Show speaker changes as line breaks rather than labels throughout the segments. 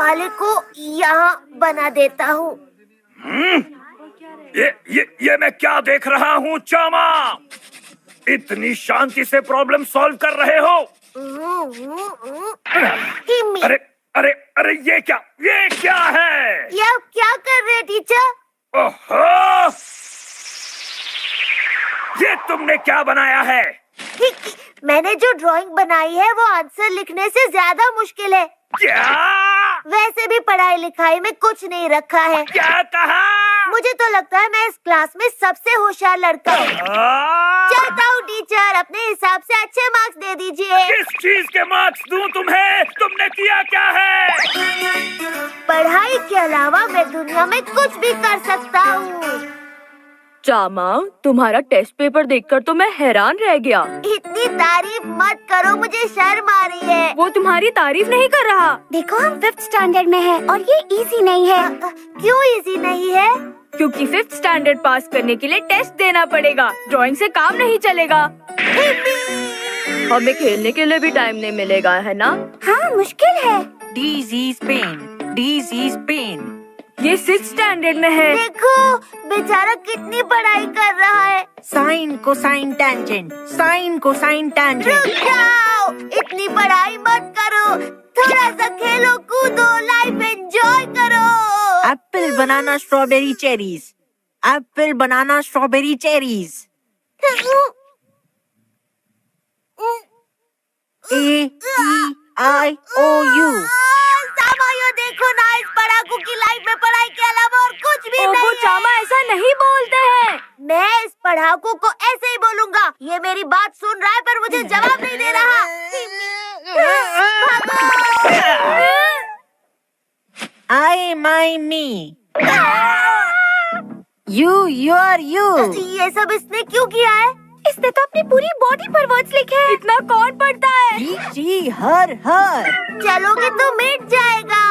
वाले को यहाँ बना देता हूँ।
ये मैं क्या देख रहा हूँ चामा? इतनी शांति से प्रॉब्लम सॉल्व कर रहे हो?
हिम्मी,
अरे अरे अरे ये क्या है?
ये आप क्या कर रहे हैं टीचर?
ओहो! ये तुमने क्या बनाया है?
मैंने जो ड्राइंग बनाई है वो आंसर लिखने से ज्यादा मुश्किल है।
क्या?
वैसे भी पढ़ाई लिखाई में कुछ नहीं रखा है।
क्या कहा?
मुझे तो लगता है मैं इस क्लास में सबसे होशियार लड़का हूँ। चाहता हूँ टीचर अपने हिसाब से अच्छे मार्क्स दे दीजिए।
किस चीज के मार्क्स दूं तुम्हें? तुमने किया क्या है?
पढ़ाई के अलावा मैं दुनिया में कुछ भी कर सकता हूँ।
चामा, तुम्हारा टेस्ट पेपर देखकर तो मैं हैरान रह गया।
इतनी तारीफ मत करो, मुझे शर्म आ रही है।
वो तुम्हारी तारीफ नहीं कर रहा।
देखो हम 5th स्टैंडर्ड में हैं और ये इजी नहीं है। क्यों इजी नहीं है?
क्योंकि 5th स्टैंडर्ड पास करने के लिए टेस्ट देना पड़ेगा। ड्राइंग से काम नहीं चलेगा। हमें खेलने के लिए भी टाइम नहीं मिलेगा, है ना?
हाँ, मुश्किल है।
Disease pain.
ये 6th स्टैंडर्ड में है।
देखो बेचारा कितनी पढ़ाई कर रहा है।
Sine, cosine, tangent. Sine, cosine, tangent.
रुक जाओ, इतनी पढ़ाई मत करो, थोड़ा सा खेलो कूदो, लाइफ एंजॉय करो।
Apple, banana, strawberry, cherries. Apple, banana, strawberry, cherries. A-E-I-O-U.
सामायो देखो ना, इस पढ़ाकू की लाइफ में पढ़ाई के अलावा और कुछ भी
वो
नहीं
चामा ऐसा नहीं बोलते हैं।
मैं इस पढ़ाकू को ऐसे ही बोलूंगा। ये मेरी बात सुन रहा है पर मुझे जवाब नहीं दे रहा।
I, my, me. You, your, you.
ये सब इसने क्यों किया है? इसने तो अपनी पूरी बॉडी पर वर्ड्स लिखे हैं।
इतना कौन पढ़ता है?
She, her.
चलोगे तो मिट जाएगा।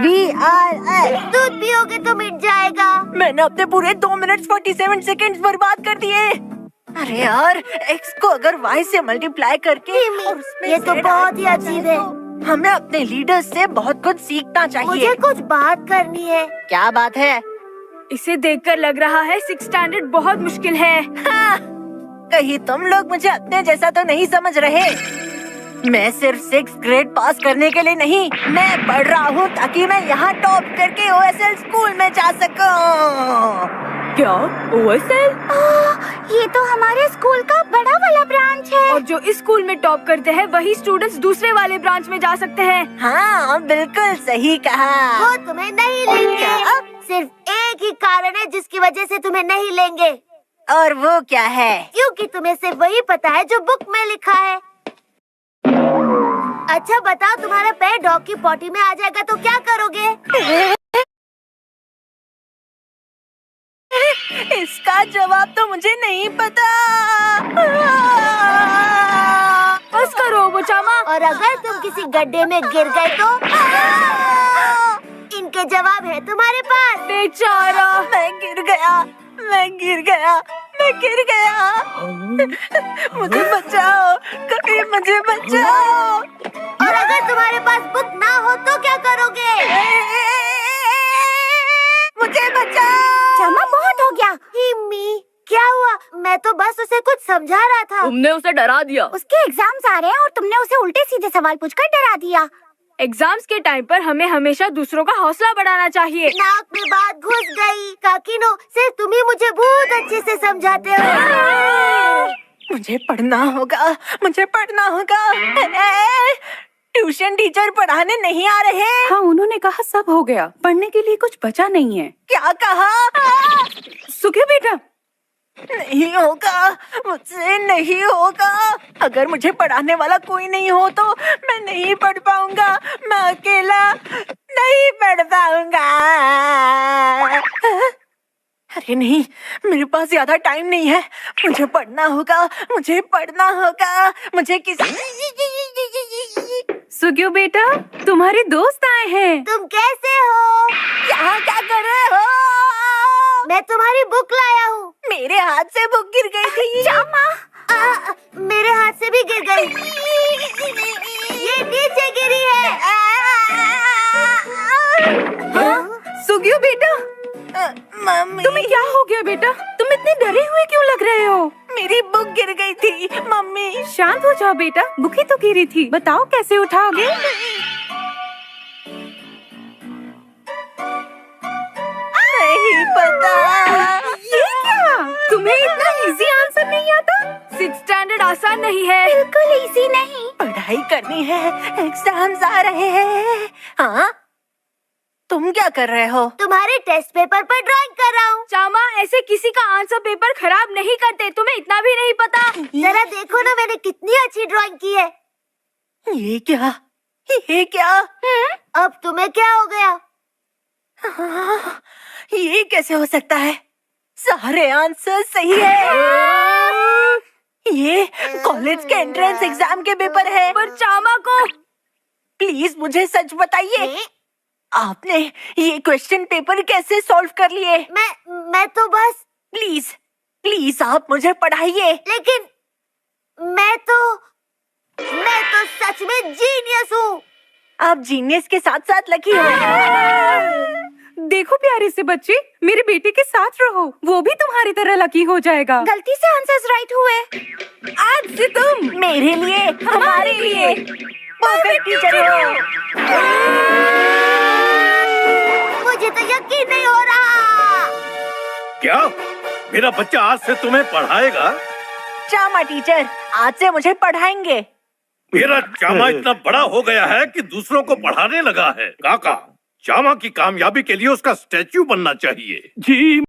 V-R-S.
दूध पियोगे तो मिट जाएगा।
मैंने अपने पूरे 2 मिनट 47 सेकंड्स बर्बाद कर दिए। अरे यार, x को अगर y से मल्टीप्लाई करके और उसमें
ये तो
z
बहुत ही
ऐड
अजीब
किया
है।
तो हमें अपने लीडर्स से बहुत कुछ सीखना चाहिए।
मुझे कुछ बात करनी है।
क्या बात है?
इसे देखकर लग रहा है 6th स्टैंडर्ड बहुत मुश्किल है।
हाँ, कहीं तुम लोग मुझे अपने जैसा तो नहीं समझ रहे। मैं सिर्फ 6th ग्रेड पास करने के लिए नहीं, मैं पढ़ रहा हूँ ताकि मैं यहाँ टॉप करके OSL स्कूल में जा सकूँ।
क्या OSL?
ये तो हमारे स्कूल का बड़ा वाला ब्रांच है।
और जो इस स्कूल में टॉप करते हैं वही स्टूडेंट्स दूसरे वाले ब्रांच में जा सकते हैं।
हाँ, बिल्कुल सही कहा।
वो तुम्हें नहीं लेंगे। सिर्फ एक ही कारण है जिसकी वजह से तुम्हें नहीं लेंगे।
और वो क्या है?
क्योंकि तुम्हें सिर्फ वही पता है जो बुक में लिखा है। अच्छा बताओ, तुम्हारा पैर डॉग की पॉटी में आ जाएगा तो क्या करोगे?
इसका जवाब तो मुझे नहीं पता।
बस करो वो चामा।
और अगर तुम किसी गड्ढे में गिर गए तो? इनके जवाब है तुम्हारे पास।
बेचारा।
मैं गिर गया। मुझे बचाओ, कभी मुझे बचाओ।
और अगर तुम्हारे पास बुक ना हो तो क्या करोगे?
मुझे बचाओ।
चामा बहुत हो गया। हिम्मी, क्या हुआ? मैं तो बस उसे कुछ समझा रहा था।
तुमने उसे डरा दिया।
उसके एग्जाम्स आ रहे हैं और तुमने उसे उल्टे सीधे सवाल पूछकर डरा दिया।
एग्जाम्स के टाइम पर हमें हमेशा दूसरों का हौसला बढ़ाना चाहिए।
नाक में बात घुस गई। काकीनो, सिर्फ तुम ही मुझे बहुत अच्छे से समझाते हो।
मुझे पढ़ना होगा। ट्यूशन टीचर पढ़ाने नहीं आ रहे।
हाँ, उन्होंने कहा सब हो गया, पढ़ने के लिए कुछ बचा नहीं है।
क्या कहा?
सुखे बेटा,
नहीं होगा, मुझसे नहीं होगा। अगर मुझे पढ़ाने वाला कोई नहीं हो तो मैं नहीं पढ़ पाऊंगा। मैं अकेला नहीं पढ़ पाऊंगा। अरे नहीं, मेरे पास ज्यादा टाइम नहीं है। मुझे पढ़ना होगा। मुझे किसी
सुग्यो बेटा, तुम्हारे दोस्त आए हैं।
तुम कैसे हो?
यहाँ क्या कर रहे हो?
मैं तुम्हारी बुक लाया हूँ।
मेरे हाथ से बुक गिर गई थी।
मेरे हाथ से भी गिर गई। ये नीचे गिरी है।
बेटा, तुम इतने डरे हुए क्यों लग रहे हो?
मेरी बुक गिर गई थी मम्मी।
शांत हो जाओ बेटा, बुकी तो गिरी थी। बताओ कैसे उठाओगे?
नहीं पता।
ये क्या? तुम्हें इतना इजी आंसर नहीं आता?
6th स्टैंडर्ड आसान नहीं है।
बिल्कुल इजी नहीं।
पढ़ाई करनी है, एग्जाम्स आ रहे हैं। हाँ, तुम क्या कर रहे हो?
तुम्हारे टेस्ट पेपर पर ड्राइंग कर रहा हूँ।
चामा, ऐसे किसी का आंसर पेपर खराब नहीं करते, तुम्हें इतना भी नहीं पता।
जरा देखो ना मैंने कितनी अच्छी ड्राइंग की है।
ये क्या? ये क्या?
अब तुम्हें क्या हो गया?
हाँ, ये कैसे हो सकता है? सारे आंसर सही है। ये कॉलेज के एंट्रेंस एग्जाम के पेपर है।
पर चामा को
प्लीज मुझे सच बताइए, आपने ये क्वेश्चन पेपर कैसे सॉल्व कर लिए?
मैं तो बस।
प्लीज प्लीज आप मुझे पढ़ाइए।
लेकिन मैं तो सच में जीनियस हूँ।
आप जीनियस के साथ साथ लकी हो।
देखो प्यारे से बच्चे, मेरे बेटे के साथ रहो, वो भी तुम्हारी तरह लकी हो जाएगा।
गलती से आंसर्स राइट हुए।
आज से तुम
मेरे लिए, हमारे लिए परफेक्ट टीचर हो।
मुझे तो यकीन नहीं हो रहा।
क्या मेरा बच्चा आज से तुम्हें पढ़ाएगा?
चामा टीचर आज से मुझे पढ़ाएंगे।
मेरा चामा इतना बड़ा हो गया है कि दूसरों को पढ़ाने लगा है। काका, चामा की कामयाबी के लिए उसका स्टैच्यू बनना चाहिए।
जी